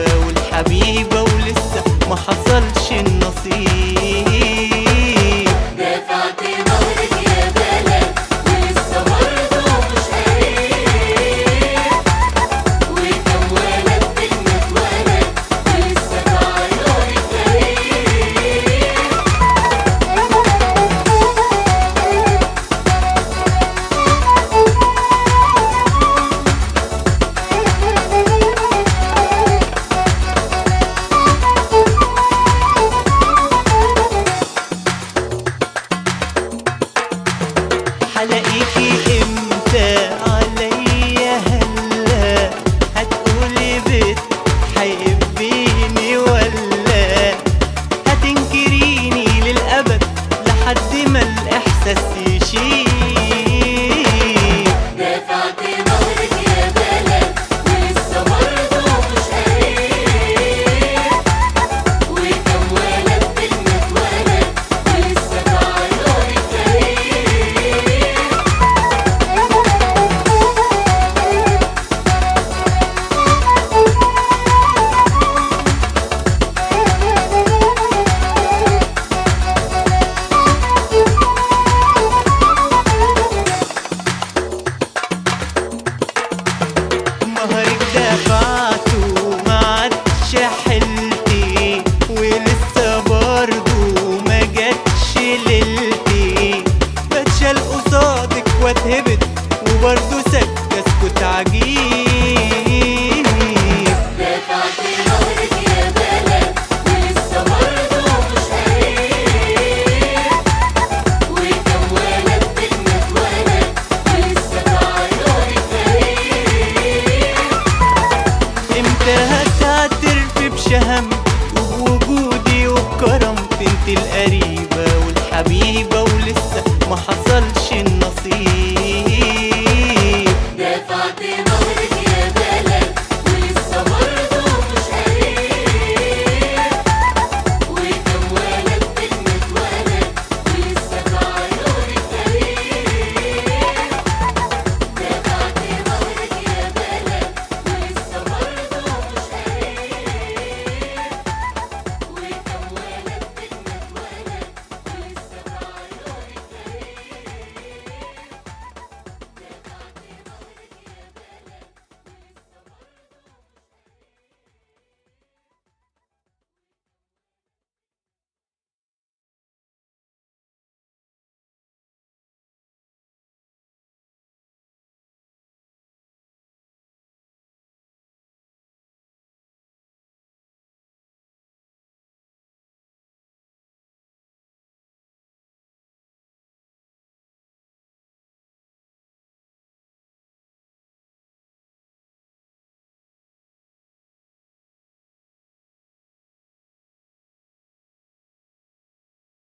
القريبة والحبيبة ولسه ما حصلش النصيب. دفعت ظهرك يا بلد ولسه برضه مش قريب، وكم ولد بينا اتولد ولسه في عيونك غريب. هلاقيكي امتى عليا هلا؟ هتقولي بتحبيني ولا هتنكريني للأبد لحد ما الإحساس يشيب؟ دفعت ظهرك يا بلد ولسه برضه مش قريب، وكم ولد بينا اتولد ولسه في عيونك غريب. مهرك دفعته ما عادش حيلتي ولسه برضه ما جاتش ليلتي، بتشال قصادك واتهبت وبرضه ساكتة اسكت عجيب. دفعت ظهرك يا بلد ولسه برضه مش قريب، وكم ولد بينا اتولد ولسه في عيونك غريب. امتى هتعترفي بشهامتي وبوجودي وبكرامتي؟ انت القريبة والحبيبة